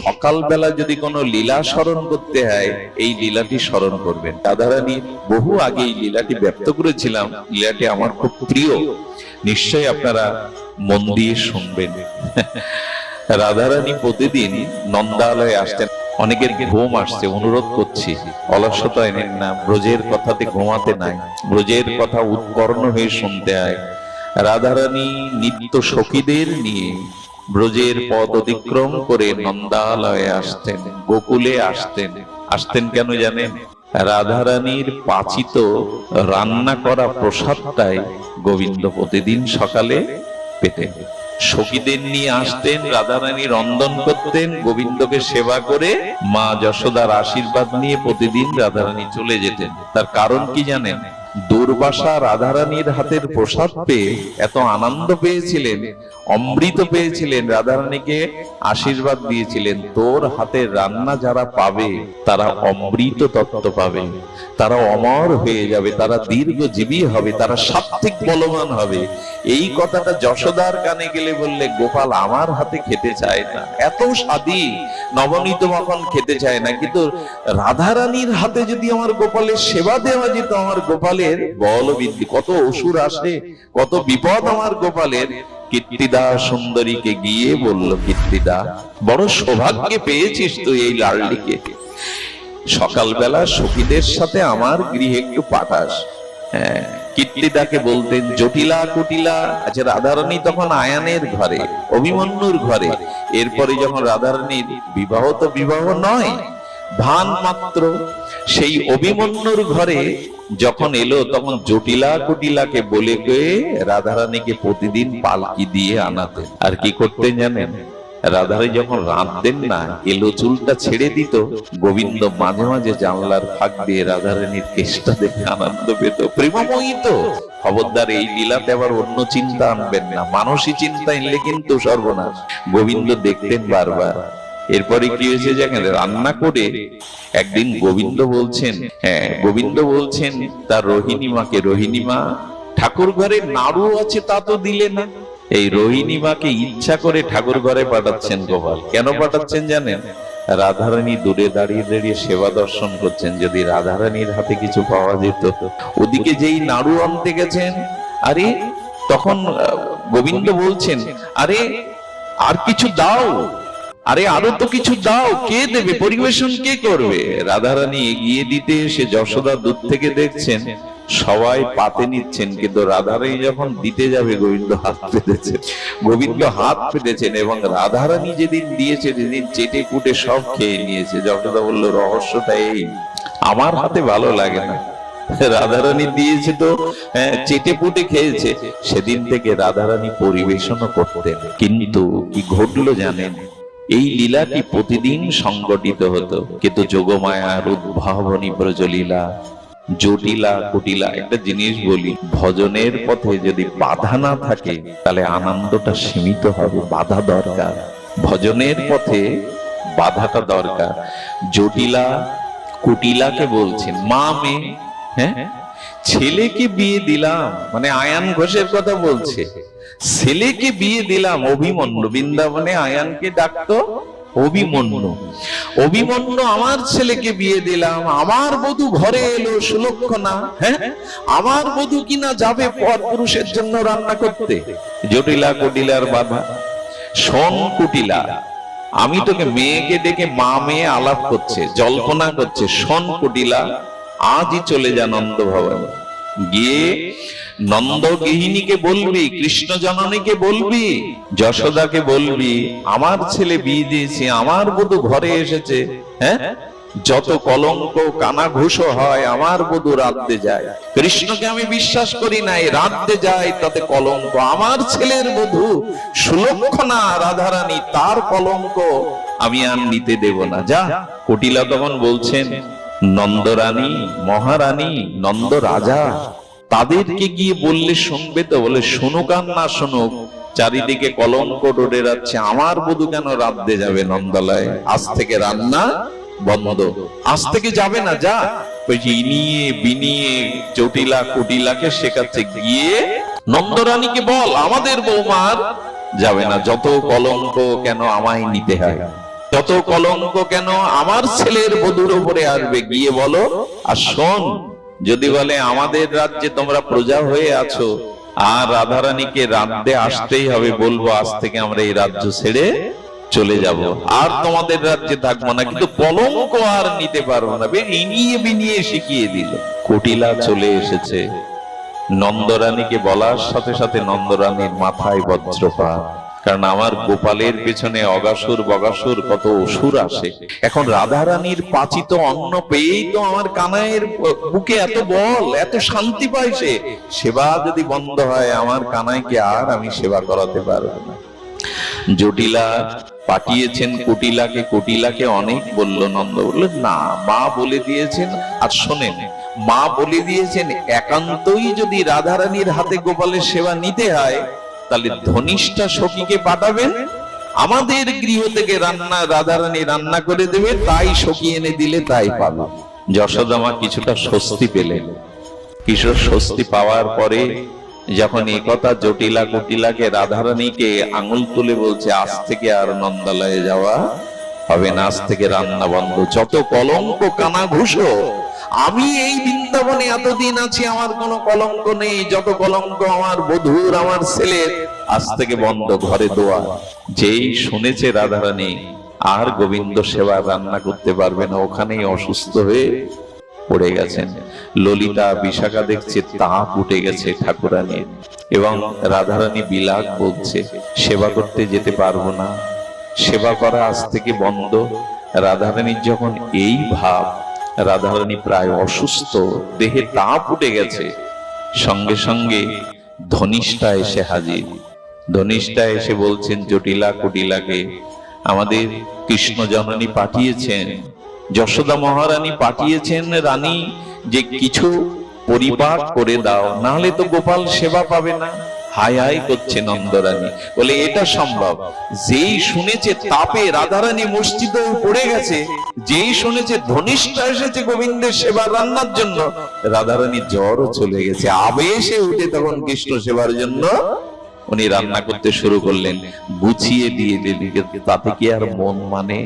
সকালবেলা যদি কোনো লীলা স্মরণ করতে হয়, এই লীলাটি স্মরণ করবেন। রাধারানী বহু আগে এই লীলাটি ব্যক্ত করেছিলাম, লীলাটি আমার খুব প্রিয়, নিশ্চয়ই আপনারা মন দিয়ে শুনবেন। রাধারানী প্রতিদিন নন্দালয়ে আসতেন। অনেকের ঘুম আসছে, অনুরোধ করছি অলসতা এনেন না, ব্রজের কথাতে ঘুমাতে নাই, ব্রজের কথা উৎকর্ণ হয়ে শুনতে হয়। রাধারানী নিত্য সখীদের নিয়ে ব্রজের পথ অতিক্রম করে নন্দালয়ে আসতেন, গোকুলে আসতেন। আসতেন কেন জানেন? রাধারানীর পাচিত রান্না করা প্রসাদটাই গোবিন্দ প্রতিদিন সকালে পেতেন। সখীদের নিয়ে আসতেন, রাধারানী রন্ধন করতেন, গোবিন্দকে সেবা করে মা যশোদার আশীর্বাদ নিয়ে প্রতিদিন রাধারানী চলে যেতেন। তার কারণ কি জানেন? দুর্বাসা রাধারানীর হাতের প্রসাদ পেয়ে এত আনন্দ পেয়েছিলেন, অমৃত পেয়েছিলেন, রাধারানীকে আশীর্বাদ দিয়েছিলেন, তোর হাতের রান্না যারা পাবে তারা অমৃত তত্ত্ব পাবে, তারা অমর হয়ে যাবে, তারা দীর্ঘজীবী হবে, তারা সাত্ত্বিক বলবান হবে। এই কথাটা যশোদার কানে গেলে বললে, গোপাল আমার হাতে খেতে চায় না, এত স্বাদী নবনীত মাখন খেতে চায় না, কিন্তু রাধারানীর হাতে যদি আমার গোপালের সেবা দেওয়া যেত, আমার গোপালের বল বৃদ্ধি, কত অসুর আসে, কত বিপদ আমার গোপালের। কীর্তিদা সুন্দরীকে গিয়ে বলল, কীর্তিদা বড় সৌভাগ্যে পেয়েছিস তুই এই লালটিকে, সকালবেলা সখীদের সাথে আমার গৃহে একটু পাঠাস। হ্যাঁ, কীর্তিদাকে বলতেন জটিলা কুটিলা। আচ্ছা, রাধারানী তখন আয়ানের ঘরে, অভিমন্যুর ঘরে। এরপরে যখন রাধারানীর বিবাহ, তো বিবাহ নয়, ভান মাত্র, সেই অভিমন্যুর ঘরে যখন এলো, তখন জটিলা কুটিলাকে বলে গিয়ে রাধারানীকে প্রতিদিন পালকি দিয়ে আনাতেন। আর কি করতেন জানেন? রাধারানী যখন রাঁধতেন না, এলো চুলটা ছেড়ে দিত, গোবিন্দ মাঝে মাঝে জানলার ফাঁক দিয়ে রাধারানীর কেশটা দেখে আনন্দ পেত। প্রেমময়ী তো। খবরদার, এই লীলাতে আবার অন্য চিন্তা আনবেন না, মানসিক চিন্তা এনলে কিন্তু সর্বনাশ। গোবিন্দ দেখতেন বারবার। এরপরে কি হয়েছে জানেন? রান্না করে একদিন গোবিন্দ বলছেন, গোবিন্দ বলছেন তার রোহিণী মাকে, রোহিণী মা, ঠাকুর ঘরে নাড়ু আছে তা তো দিলে না। এই রোহিণী মাকে ইচ্ছা করে ঠাকুর ঘরে পাঠাচ্ছেন গোপাল। কেন পাঠাচ্ছেন জানেন? রাধারানী দূরে দাঁড়িয়ে দাঁড়িয়ে সেবা দর্শন করছেন, যদি রাধারানীর হাতে কিছু পাওয়া যেত। ওদিকে যেই নাড়ু আনতে গেছেন, আরে তখন গোবিন্দ বলছেন, আরে আর কিছু দাও, আরে আরো তো কিছু দাও, কে দেবে, পরিবেশন কে করবে? রাধারানী এগিয়ে দিতে এসে যশোদা দূর থেকে দেখছেন সবাই পাতে নিচ্ছেন, কিন্তু রাধারানী যখন দিতে যাবে গোবিন্দ হাত পেতেছেন, গোবিন্দ হাত পেতেছেন, এবং রাধারানী যেদিন দিয়েছে সেদিন চেটে কুটে সব খেয়ে নিয়েছে। যশোদা বলল, রহস্যটা এই, আমার হাতে ভালো লাগে না, রাধারানী দিয়েছে তো চেটে পুটে খেয়েছে। সেদিন থেকে রাধারানী পরিবেশনও করতেন। কিন্তু কি ঘটলো জানেন? এই লীলাটি প্রতিদিন সংগঠিত হতো, কিন্তু যোগমায়ার উদ্ভাবনী ব্রজলীলা, জটিলা কুটিলা। একটা জিনিস বলি, ভজনের পথে যদি বাধা না থাকে তাহলে আনন্দটা সীমিত হবে। বাধা দরকার, ভজনের পথে বাধাটা দরকার। জটিলা কুটিলাকে বলছেন মা মেয়ে, হ্যাঁ, ছেলেকে বিয়ে দিলাম, মানে আয়ান ঘোষের কথা বলছে, ছেলেকে বিয়ে দিলাম অভিমন্যু। বৃন্দাবনে আয়ানকে ডাকতো অভিমন্যু। অভিমন্যু আমার ছেলেকে বিয়ে দিলাম, আমার বধূ ঘরে এলো সুলক্ষণা, হ্যাঁ, আমার বধূ কিনা যাবে পর পুরুষের জন্য রান্না করতে। জটিলা কুটিলার বাধা। শোন কুটিলা, আমি তোকে, মেয়েকে ডেকে মা মেয়ে আলাপ করছে, জল্পনা করছে। শোন কুটিলা, আজই চলে যা নন্দ ভবনে, গিয়ে নন্দ গৃহিণীকে বলবি, কৃষ্ণ জননীকে বলবি, যশোদাকে বলবি, আমার ছেলে বিয়ে দিয়েছে, আমার বধূ ঘরে এসেছে, হ্যাঁ, যত কলঙ্ক কানাঘুষ হয় আমার বধূ রাঁধতে যায়, কৃষ্ণকে আমি বিশ্বাস করি না, রাঁধতে যায় তাতে কলঙ্ক, আমার ছেলের বধূ সুলক্ষণা রাধারানী, তার কলঙ্ক আমি আর নিতে দেব না, যা। কুটিলা তখন বলছেন, নন্দরানী, মহারানী, নন্দ রাজা, তাদেরকে গিয়ে বললে শুনবে তো? বলে শুনুক আর না শুনুক, চারিদিকে কলঙ্ক ডোরে যাচ্ছে, আমার বধূ কেন রাঁধতে যাবে নন্দালয়ে? আজ থেকে রান্না বন্ধ, আজ থেকে যাবে না, যা। ইনিয়ে বিনিয়ে জটিলা কুটিলাকে শেখাচ্ছে, গিয়ে নন্দরানীকে বল আমাদের বৌমার যাবে না, যত কলঙ্ক কেন আমায় নিতে হয়। যত কলঙ্ক কেন আমার ছেলের বধূর উপরে আসবে, গিয়ে বলো। আর শোন, যদি বলে আমাদের রাজ্যে তোমরা প্রজা হয়ে আছো আর রাধারানীকে রাজ্যে আসতেই হবে, বলবো আজ থেকে আমরা এই রাজ্য ছেড়ে চলে যাব, আর তোমাদের রাজ্যে থাকবো না, কিন্তু কলঙ্ক আর নিতে পারবো না। ইনিয়ে বিনিয়ে শিখিয়ে দিল। কুটিলা চলে এসেছে। নন্দরানীকে বলার সাথে সাথে নন্দরানীর মাথায় বজ্রপাত, কারণ আমার গোপালের পেছনে অগাসুর বগাসুর কত অসুর আসে। এখন রাধারানীর পাচিত অন্ন পেয়েই তো আমার কানাইয়ের বুকে এত বল, এত শান্তি পায়। সে সেবা যদি বন্ধ হয়, আমার কানাইকে আর আমি সেবা করাতে পারবো না। জটিলা পাঠিয়েছেন কুটিলাকে, কুটিলাকে অনেক বলল। নন্দ বললেন না, মা বলে দিয়েছেন। আর শোনেন, মা বলে দিয়েছেন একান্তই যদি রাধারানীর হাতে গোপালের সেবা নিতে হয়, তাহলে ধনিষ্ঠা সখীকে পাঠাবেন, আমাদের গৃহ থেকে রান্না রাধারানী রান্না করে দেবে, তাই সখী এনে দিলে তাই পাবে। যশোদা মা কিছুটা স্বস্তি পেলেন। কিশোর স্বস্তি পাওয়ার পরে যখন এই কথা জটিলা কুটিলাকে রাধারানীকে আঙুল তুলে বলছে, আজ থেকে আর নন্দালয়ে যাওয়া হবে না, আজ থেকে রান্না বন্ধ, যত কলঙ্ক কানা ঘুষো, আমি এই বৃন্দাবনে এতদিন আছি, আমার কোনো কলঙ্ক নেই, যত কলঙ্ক আমার বধূর আমার ছেলের, আজ থেকে বন্ধ, ঘরে দোয়া। যেই শুনেছে রাধারানী আর গোবিন্দ সেবা রান্না করতে পারবে না, ওখানেই অসুস্থ হয়ে পড়ে গেছেন। ললিতা বিশাখা দেখছে তাপ উঠে গেছে ঠাকুরানীর, এবং রাধারানী বিলাপ বলছে সেবা করতে যেতে পারবো না, সেবা করা আজ থেকে বন্ধ। রাধারানীর যখন এই ভাব, রাধারানী প্রায় অসুস্থ, দেহে তাপ উঠে গেছে, সঙ্গে সঙ্গে ধনিষ্ঠা এসে হাজির। ধনিষ্ঠা এসে বলছেন জটিলা কুটিলাকে, আমাদের কৃষ্ণ জননী পাঠিয়েছেন, যশোদা মহারানী পাঠিয়েছেন রানী, যে কিছু পরিপাক করে দাও, নাহলে তো গোপাল সেবা পাবে না। হাই হাই করছে নন্দরানী, বলে এটা সম্ভব? যেই শুনেছে তাপে রাধারানী মসজিদে পড়ে গেছে, যেই শুনেছে ধনিষ্ঠা এসেছে গোবিন্দের সেবা রান্নার জন্য, রাধারানী জ্বরও চলে গেছে, আবেশে উঠে তখন কৃষ্ণ সেবার জন্য উনি রান্না করতে শুরু করলেন। গুছিয়ে দিয়ে দিলেন, তাতে কি আর মন মানে?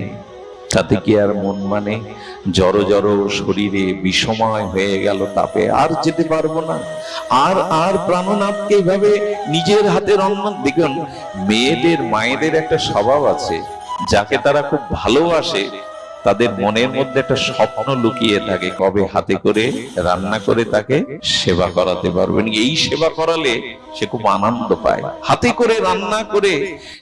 তাতে কি আর মন মানে? জড়ো জড়ো শরীরে বিষময় হয়ে গেল তাপে, আর যেতে পারবো না। আর প্রাণনাথকে এইভাবে নিজের হাতে রান্না। দেখুন, মেয়েদের মায়েদের একটা স্বভাব আছে, যাকে তারা খুব ভালোবাসে তাদের মনের মধ্যে একটা স্বপ্ন লুকিয়ে থাকে, কবে হাতে করে রান্না করে তাকে সেবা করাতে পারবেন। এই সেবা করালে সে খুব আনন্দ পায়। হাতে করে রান্না করে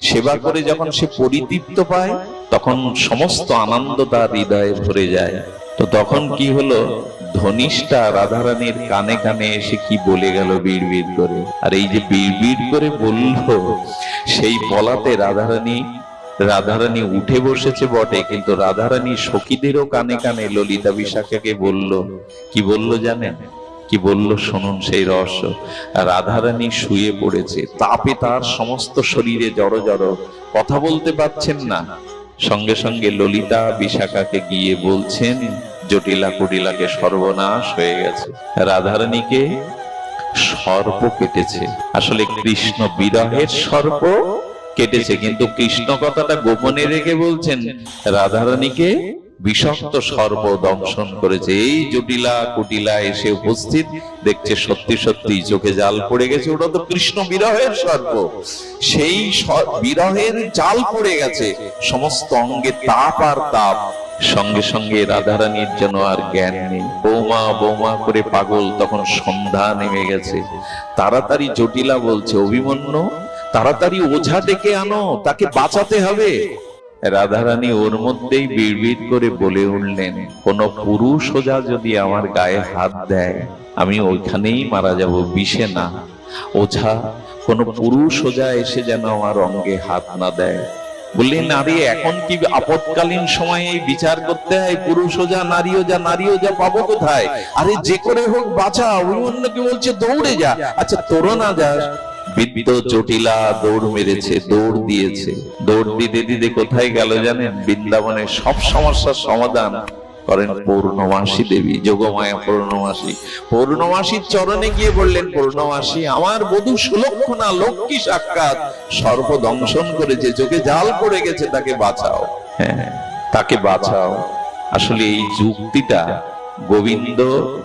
সেবা করে যখন সে পরিতৃপ্ত পায়, তখন সমস্ত আনন্দ তার হৃদয়ে ভরে যায়। তো তখন কি হলো, ধনিষ্ঠা রাধারানীর কানে কানে এসে কি বলে গেল বিড়বিড় করে। আর এই যে বিড়বিড় করে বলল, সেই বলাতে রাধারানী উঠে বসেছে বটে, কিন্তু রাধারানী সখীদেরও কানে কানে ললিতা বিশাখাকে বলল। কি বলল জানেন? কি বলল শুনুন সেই রহস্য। রাধারানী শুয়ে পড়েছে, তাপে তার সমস্ত শরীরে জড়ো জড়ো, কথা বলতে পারছেন না। সঙ্গে সঙ্গে ললিতা বিশাখাকে গিয়ে বলছেন, জটিলা কুটিলাকে সর্বনাশ হয়ে গেছে, রাধারানীকে সর্প কেটেছে। আসলে কৃষ্ণ বিরহের সর্প কেটেছে, কিন্তু কৃষ্ণ কথাটা গোপনে রেখে বলছেন রাধারানীকে বিষাক্ত সর্প দংশন করেছে। এই জটিলা কুটিলা এসে উপস্থিত, দেখছে সত্যি সত্যি চোখে জাল পড়ে গেছে, ওটা তো কৃষ্ণ বিরহের সর্প। সেই বিরহের জাল পড়ে গেছে, সমস্ত অঙ্গে তাপ আর তাপ। সঙ্গে সঙ্গে রাধারানীর যেন আর জ্ঞান নেই, বৌমা বৌমা করে পাগল। তখন সন্ধ্যা নেমে গেছে। তাড়াতাড়ি জটিলা বলছে, অভিমন্যু তাড়াতাড়ি ওঝা ডেকে আনো, তাকে বাঁচাতে হবে। রাধারানী ওর মধ্যেই বিড়বিড় করে বলে উঠলেন, কোন পুরুষ ওঝা যদি আমার গায়ে হাত দেয়, আমি ওইখানেই মারা যাব, বিষে না। ওঝা, কোন পুরুষ ওঝা এসে যেন আমার অঙ্গে হাত না দেয়। বললেন, আরে এখন কি আপদকালীন সময়ে বিচার করতে হয়? পুরুষ ওঝা নারী ওঝা, নারী ওঝা পাবো কোথায়? আরে যে করে হোক বাঁচা। অভিমন্যুকে বলছে দৌড়ে যা। আচ্ছা তোরও না যাস? বিদ্য জটিলা দৌড় মেরেছে, দৌড় দিয়েছে। দৌড় দিতে দিতে কোথায় গেল জানেন? বৃন্দাবনের সব সমস্যার সমাধান করেন পূর্ণমাসী দেবী, যোগমায়া পূর্ণমাসী। পূর্ণমাসীর চরণে গিয়ে বললেন, পূর্ণমাসী আমার বধূ সুলক্ষণা লক্ষ্মী সাক্ষাৎ সর্প দংশন করেছে, চোখে জাল পড়ে গেছে, তাকে বাঁচাও। হ্যাঁ, তাকে বাঁচাও। আসলে এই যুক্তিটা গোবিন্দ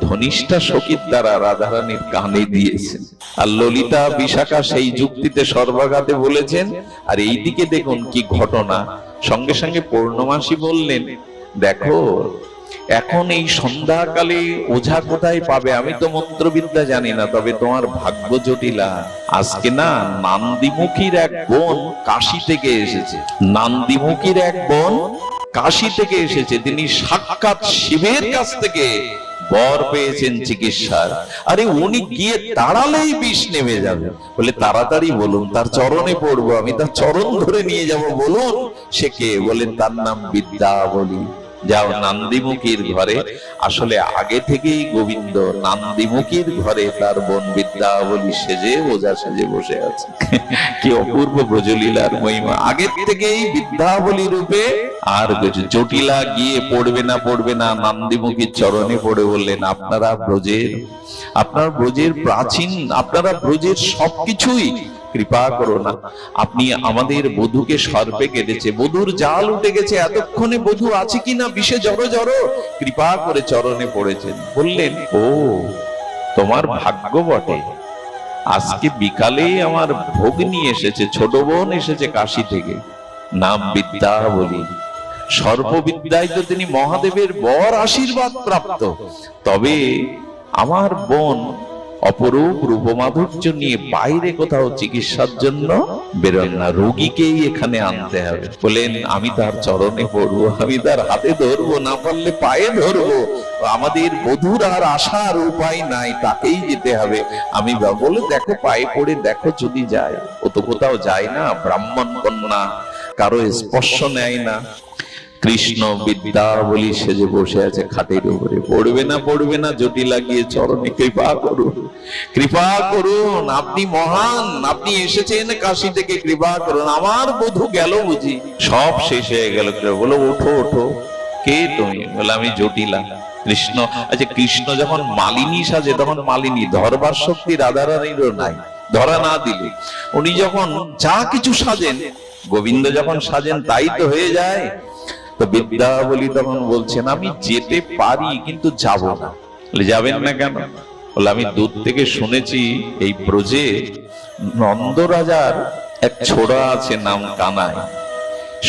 ধনিষ্ঠা সখীর দ্বারা রাধারানীর কানে দিয়েছেন, আর ললিতা বিশাখা সেই যুক্তিতে সর্বাঘাতে বলেছেন। আর এইদিকে দেখুন কি ঘটনা, সঙ্গে সঙ্গে পূর্ণমাসী বললেন, দেখো এখন এই সন্ধ্যাকালে ওঝা কোথায় পাবে? আমি তো মন্ত্রবিদ্যা জানি না, তবে তোমার ভাগ্য জটিলা। আজকে না নান্দিমুখীর এক বোন কাশী থেকে এসেছে। নান্দিমুখীর এক বোন কাশী থেকে এসেছে, তিনি সাক্ষাৎ শিবের কাছ থেকে বর পেয়েছেন চিকিৎসার। আরে উনি গিয়ে দাঁড়ালেই বিষ নেমে যাবে। বলে তাড়াতাড়ি বলুন, তার চরণে পড়বো, আমি তার চরণ ধরে নিয়ে যাব। বলুন সে কে? বলেন তার নাম বিদ্যাবলী। যাও নান্দিমুখীর ঘরে। আসলে আগে থেকেই গোবিন্দ নান্দিমুখীর ঘরে তার বোন বিদ্যাবলী সেজে ওঝা সেজে বসে আছে। কি অপূর্ব ব্রজলীলার মহিমা! আগে থেকেই বিদ্যাবলী রূপে। আর জটিলা গিয়ে পড়বে না নান্দিমুখীর চরণে পড়ে বললেন, আপনারা ব্রজের প্রাচীন, আপনারা ব্রজের সবকিছুই, কৃপা করো না। আপনি আমাদের বধূকে সর্পে কেটেছে, বধূর জাল উঠে গেছে, এতক্ষণে বধূ আছে কিনা বিষে জড়ো জড়ো, কৃপা করে চরণে পড়েছেন। বললেন, ও তোমার ভাগ্য বটে, আজকে বিকালে আমার ভোগ নিয়ে এসেছে, ছোট বোন এসেছে কাশী থেকে, নাম বিদ্যাবলী। সর্ববিদ্যায় তো তিনি মহাদেবের বর আশীর্বাদ প্রাপ্ত। তবে আমার বোন অপরূপ রূপমাধুর্য নিয়ে বাইরে কোথাও চিকিৎসার জন্য বেরোন না, রোগীকেই এখানে আনতে হবে। বলেন আমি তার চরণে পড়বো, আমি তার হাতে ধরবো, না পারলে পায়ে ধরবো। আমাদের বধূর আর আশার উপায় নাই, তাকেই যেতে হবে। আমি বলে দেখো পায়ে পড়ে দেখো যদি যায়। ও তো কোথাও যায় না, ব্রাহ্মণ কন্যা, কারো স্পর্শ নেয় না। কৃষ্ণ বিদ্যাবলী সেজে বসে আছে খাটের উপরে। পড়বে না জটিলা গিয়ে চরণে কৃপা করুন, আপনি মহান, আপনি এসেছেন কাশী থেকে, কৃপা করুন, আমার বধূ গেল বুঝি। সব শেষ হয়ে গেল। বলো ওঠো, কে তুমি? বলে আমি জটিলা। কৃষ্ণ, আচ্ছা কৃষ্ণ যখন মালিনী সাজে তখন মালিনী ধরবার শক্তি রাধারানীরও নাই, ধরা না দিলে। উনি যখন যা কিছু সাজেন, গোবিন্দ যখন সাজেন তাই তো হয়ে যায়। তো বিদ্যাবলী তখন বলছেন, আমি যেতে পারি কিন্তু যাব না। যাবেন না কেন? বলে আমি দূর থেকে শুনেছি এই ব্রজে নন্দ রাজার এক ছোড়া আছে, নাম কানাই।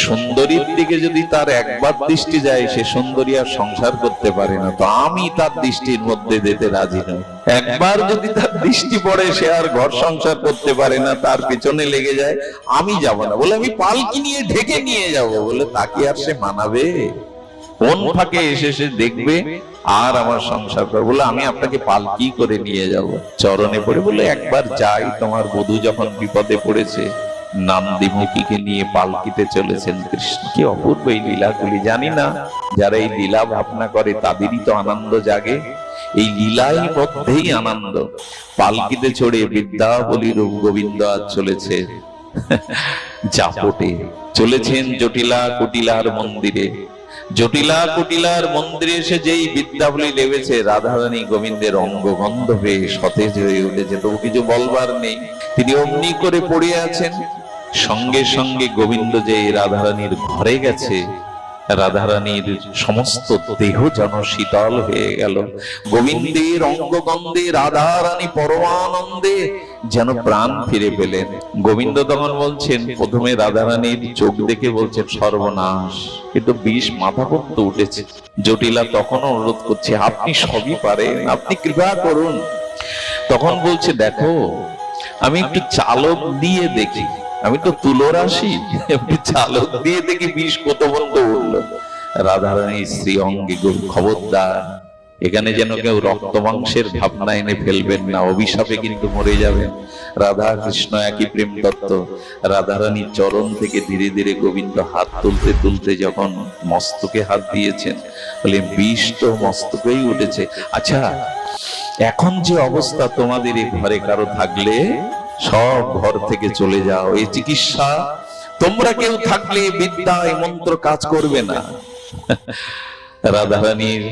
সুন্দরীর দিকে যদি তার একবার দৃষ্টি যায়, সে সুন্দরী আর সংসার করতে পারে না। তো আমি তার দৃষ্টির মধ্যে যেতে রাজি নই। একবার যদি তার দৃষ্টি পড়ে, সে আর ঘর সংসার করতে পারে না, তার পিছনে লেগে যায়, আমি যাব না। বলে আমি পালকি নিয়ে ঢেকে নিয়ে যাব। বলে তাকে আর সে মানাবে? কোন ফাঁকে এসে সে দেখবে আর আমার সংসার করবে? বলে আমি আপনাকে পালকি করে নিয়ে যাব। চরণে পড়ে বলে একবার যাই, তোমার বধূ যখন বিপদে পড়েছে, নান্দিমুখীকে নিয়ে পালকিতে চলেছেন কৃষ্ণ। কি অপূর্ব এই লীলাগুলি! জানি না যারা এই লীলা ভাবনা করে তাদেরই তো আনন্দ জাগে। এই লীলাই মধ্যেই আনন্দ। পালকিতে চড়ে বিদ্যাবলী রূপ গোবিন্দ আজ চলেছে জাপটে, চলেছেন জটিলা কুটিলার মন্দিরে। জটিলা কুটিলার মন্দিরে এসে যেই বিদ্যাবলী লেগেছে, রাধারানী গোবিন্দের অঙ্গগন্ধ হয়ে সতেজ হয়ে উঠেছে। তবু কিছু বলবার নেই, তিনি অমনি করে পড়ে আছেন। সঙ্গে সঙ্গে গোবিন্দ যে রাধারানীর ঘরে গেছে, রাধারানীর সমস্ত দেহ যেন শীতল হয়ে গেল। গোবিন্দের অঙ্গগন্ধে রাধারানী পরমানন্দে যেন প্রাণ ফিরে পেলেন। গোবিন্দ তখন বলছেন, প্রথমে রাধারানীর চোখ দেখে বলছেন সর্বনাশ, কিন্তু বিষ মাথা পর্যন্ত উঠেছে। জটিলা তখন অনুরোধ করছে, আপনি সবই পারেন, আপনি কৃপা করুন। তখন বলছে, দেখো আমি একটু চালক দিয়ে দেখি, আমি তো তুলো রাশি, চালক দিয়ে দেখি বিষ কত বন্ধ উঠলো। রাধারানী শ্রী অঙ্গে, খবরদার এখানে যেন কেউ রক্ত মাংসের ভাবনা এনে ফেলবেন না, অভিশাপে কিন্তু মরে যাবেন। রাধা কৃষ্ণ একই প্রেম তত্ত্ব। রাধারানীর চরণ থেকে ধীরে ধীরে গোবিন্দ হাত তুলতে তুলতে যখন মস্তকে হাত দিয়েছেন, বলে বিষ তো মস্তকেই উঠেছে। আচ্ছা এখন যে অবস্থা, তোমাদের এই ঘরে কারো থাকলে সব ঘর থেকে চলে যাও, এই চিকিৎসা তোমরা কেউ থাকলে বিদ্যা এই মন্ত্র কাজ করবে না। রাধারানীর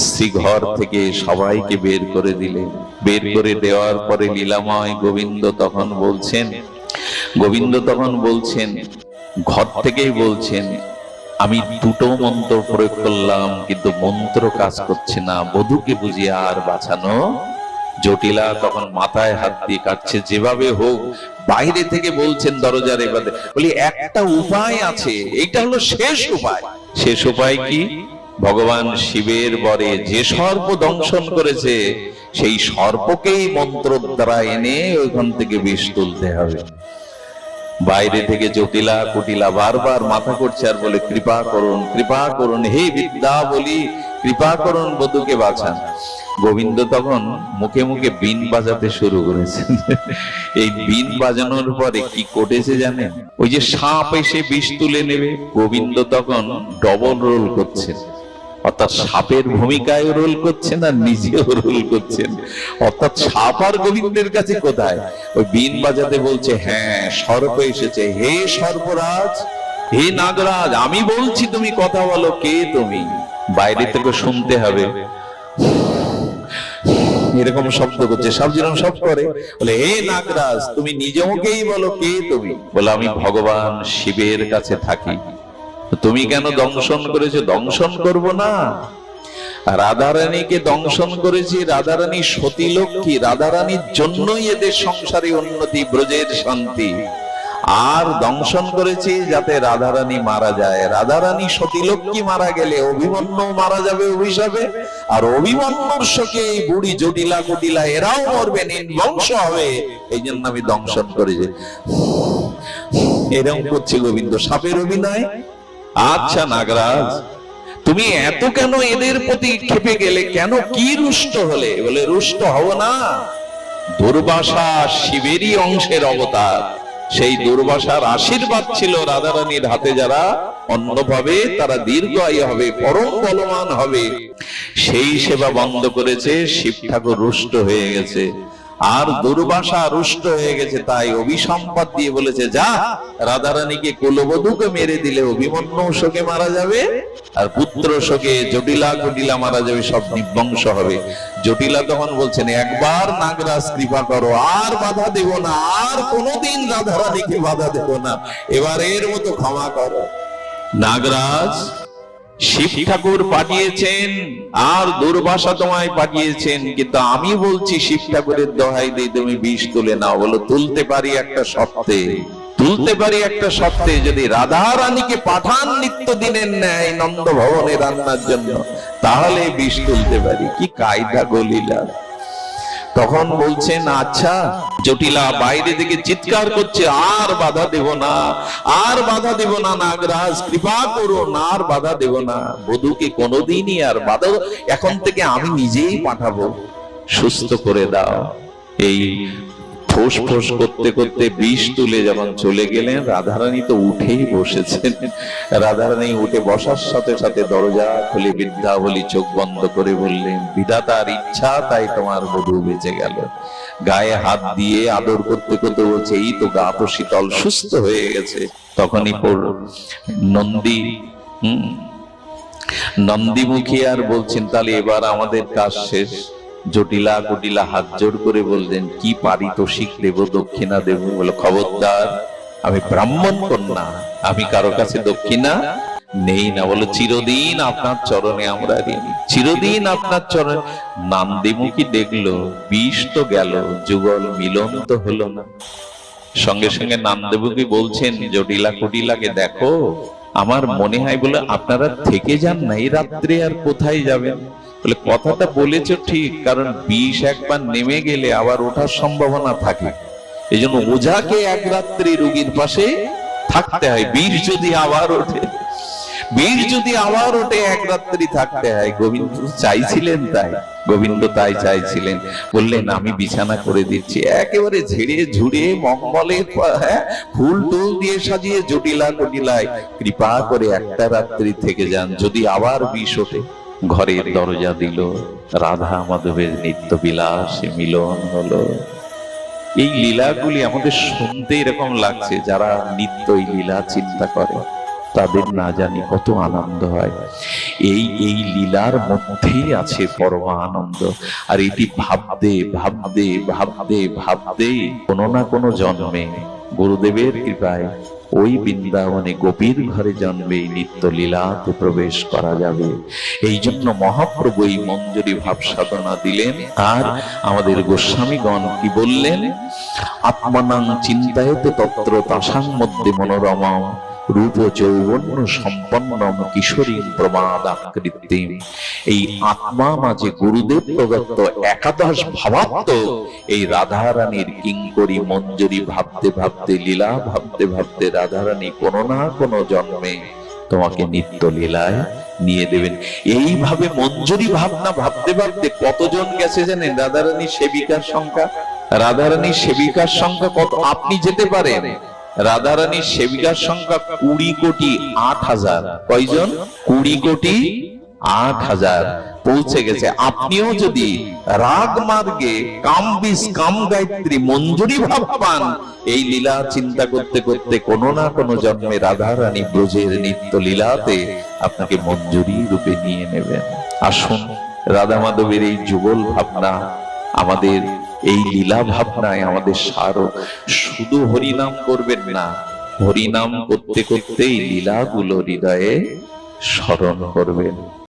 শ্রী ঘর থেকে সবাইকে বের করে দিলেন। বের করে দেওয়ার পরে লীলাময় গোবিন্দ তখন বলছেন, ঘর থেকেই বলছেন, আমি দুটো মন্ত্র প্রয়োগ করলাম, কিন্তু মন্ত্র কাজ করছে না, বধূকে বুঝিয়ে আর বাঁচানো। জটিলা তখন মাথায় হাত দিয়ে কাটছে, যেভাবে হোক বাইরে থেকে বলছেন দরজার এবারে, বলি একটা উপায় আছে, এইটা হলো শেষ উপায়। শেষ উপায় কি? ভগবান শিবের বরে যে সর্প দংশন করেছে সেই সর্পকেই মন্ত্র দ্বারা এনে ওইখান থেকে বিষ তুলতে হবে। বাইরে থেকে জটিলা কুটিলা বারবার মাথা করছে আর বলে, কৃপা করুন হে বিদ্যা বলি, কৃপা করুন, বধূকে বাঁচান। গোবিন্দ তখন মুখে মুখে বীণ বাজাতে শুরু করেছেন। এই বীণ বাজানোর পরে কি ঘটেছে জানেন? ওই যে সাপ এসে বিষ তুলে নেবে, গোবিন্দ তখন ডবল রোল করছেন, অর্থাৎ সাপের ভূমিকায় রোল করছেন আর নিজেও রোল করছেন। অর্থাৎ সাপ আর গোবিন্দের কাছে কোথায়? ওই বীণ বাজাতে বলছে, হ্যাঁ সর্প এসেছে, হে সর্পরাজ, হে নাগরাজ, আমি বলছি তুমি কথা বলো, কে তুমি? বাইরে থেকে শুনতে হবে এরকম শব্দ করছে, সব যেরকম সব করে, বলে হে নাগরাজ তুমি নিজেকেই বলো, কে তুমি? বলে আমি ভগবান শিবের কাছে থাকি। তুমি কেন দংশন করেছো? দংশন করব না, রাধারানীকে দংশন করেছি, রাধারানী সতী লক্ষ্মী, রাধারানীর জন্যই এদের সংসারে উন্নতি, ব্রজের শান্তি। আর দংশন করেছি যাতে রাধারানী মারা যায়। রাধারানী সতী লক্ষ্মী মারা গেলে অভিমন্যু মারা যাবে অভিশাপে, আর অভিমন্যুর শোকে এই বুড়ি জটিলা কুটিলা এরাও মরবে, নির্বংশ হবে। এই জন্য আমি দংশন করেছি। এরকম করছে গোবিন্দ, সাপের অভিনয়। আচ্ছা নাগরাজ, তুমি এত কেন এদের প্রতি ক্ষেপে গেলে, কেন কি রুষ্ট হলে? বলে রুষ্ট হব না, দুর্বাসা শিবেরই অংশের অবতার, সেই দুর্বাসার আশীর্বাদ ছিল রাধারানীর হাতে, যারা অন্যভাবে তারা দীর্ঘায়ু হবে, পরম বলবান হবে, সেই সেবা বন্ধ করেছে। শিব ঠাকুর রুষ্ট হয়ে গেছে, আর দুর্বাসা রুষ্ট হয়ে গেছে, তাই অভিসম্পাদ দিয়ে বলেছে, যা রাধারানীকে কুলবধূকে মেরে দিলে অভিমন্যু শোকে মারা যাবে, আর পুত্র শোকে জটিলা কুটিলা মারা যাবে, সব নির্বংশ হবে। জটিলা তখন বলছেন, একবার নাগরাজ কৃপা করো, আর বাধা দেব না, আর কোনোদিন রাধারানীকে বাধা দেব না, এবারের মতো ক্ষমা করো। নাগরাজ শিব ঠাকুর পাঠিয়েছেন আর দুর্বাসা তোমায় পাঠিয়েছেন, কিন্তু আমি বলছি শিব ঠাকুরের দোহাই দিয়ে তুমি বিষ তুলে নাও। বলো তুলতে পারি একটা শর্তে, তুলতে পারি একটা শর্তে, যদি রাধা রানীকে পাঠান নিত্যদিনের ন্যায় নন্দ ভবনে রান্নার জন্য, তাহলে বিষ তুলতে পারি। কি কায়দা গলিলা! তখন বলছেন, আচ্ছা। জটিলা বাইরে থেকে চিৎকার করছে, আর বাধা দেব না, আর বাধা দেব না, নাগরাজ কৃপা করুন, আর বাধা দেব না, বধূকে কোনোদিনই আর বাধা, এখন থেকে আমি নিজেই পাঠাবো, সুস্থ করে দাও। এই ফোঁস ফোঁস করতে করতে বিষ তুলে যখন চলে গেলেন, রাধারানী তো উঠেই বসেছেন। রাধারানী উঠে বসার সাথে সাথে দরজা খুলে বিদ্যাবলী চোখ বন্ধ করে বললেন, বিধাতার ইচ্ছা তাই তোমার বধূ বেঁচে গেল। গায়ে হাত দিয়ে আদর করতে করতে বলছে, এই তো গা তো শীতল, সুস্থ হয়ে গেছে। তখনই নন্দীমুখী আর বলছেন, তাহলে এবার আমাদের কাজ শেষ। জটিলা কুটিলা হাত জোর করে বললেন, কি পারিতোষিক দেব, দক্ষিণা দেব? বলে খবরদার, আমি ব্রাহ্মণ কন্যা, আমি কারো কাছে দক্ষিণা নেই না। বলো চিরদিন আপনার চরণে আমরা ঋণী, চিরদিন আপনার চরণে। নন্দীমুখী দেখলো বিষ তো গেল, যুগল মিলন তো হলো না। সঙ্গে সঙ্গে নন্দীমুখী বলছেন জটিলা কুটিলাকে, দেখো আমার মনে হয় বলে আপনারা থেকে যান না, এই রাত্রে আর কোথায় যাবেন? বলে কথাটা বলেছ ঠিক, কারণ বিষ একবার নেমে গেলে আবার ওঠার সম্ভাবনা থাকে, এই জন্য ওঝাকে এক রাত্রি রোগীর পাশে থাকতে হয়। বিষ যদি আবার ওঠে, বিষ যদি আবার ওঠে, এক রাত্রি থাকতে হয়। গোবিন্দ চাইছিলেন তাই, গোবিন্দ তাই চাইছিলেন। বললেন, আমি বিছানা করে দিচ্ছি, একেবারে ঝেড়ে ঝুড়ে মঙ্গলে ফুল টুল দিয়ে সাজিয়ে জটিলা কুটিলায় কৃপা করে একটা রাত্রি থেকে যান, যদি আবার বিষ ওঠে। ঘরের দরজা দিল, রাধা মাধবের নিত্য বিলাসে মিলন হলো। এই লীলাগুলি আমাদের শুনতে এরকম লাগছে, যারা নিত্য এই লীলা চিন্তা করে তাদের না জানি কত আনন্দ হয়। এই লীলার মধ্যেই আছে পরম আনন্দ। আর এটি ভাবতে ভাবতে ভাবতে ভাবতে কোনো না কোনো জন্মে গুরুদেবের কৃপায় ওই বৃন্দাবনে গোপীর ঘরে জন্মে এই নিত্য লীলাতে প্রবেশ করা যাবে। এই জন্য মহাপ্রভু এই মঞ্জরি ভাব সাধনা দিলেন। আর আমাদের গোস্বামীগণ কি বললেন? আত্মানাং চিন্তায়তে তত্র তাসাং মধ্যে মনোরমম রূপ যৌবন্য সম্পন্নম কিশোরী প্রমাদাকৃতিম। এই আত্মা মাঝে গুরুদেব প্রদত্ত একাদশ ভাবাত্ম এই রাধারানীর কিঙ্করী মঞ্জরি ভাবতে ভাবতে, লীলা ভাবতে ভাবতে রাধারানী কোনো না কোনো জন্মে তোমাকে নিত্য লীলায় নিয়ে দেবেন। এইভাবে মঞ্জরি ভাবনা ভাবতে ভাবতে কতজন গেছে জানেন? রাধারানীর সেবিকার সংখ্যা, রাধারানীর সেবিকার সংখ্যা কত? আপনি যেতে পারেন। রাধারানীর সেবিকার সংখ্যা 20,08,000। কয়জন? 20,08,000 পৌঁছে গেছে। আপনিও যদি রাগ মার্গে কামবিস কাম গায়ত্রী মঞ্জরি ভাব পান, এই লীলা চিন্তা করতে করতে কোনো না কোনো জন্মে রাধারানী ব্রজের নিত্য লীলাতে আপনাকে মঞ্জরি রূপে নিয়ে নেবেন। আসুন রাধা মাধবের এই যুগল ভাবনা, আমাদের এই লীলা ভাবনায় আমাদের সারো। শুধু হরিনাম করবেন না, হরিনাম করতে করতে এই লীলাগুলো হৃদয়ে স্মরণ করবেন।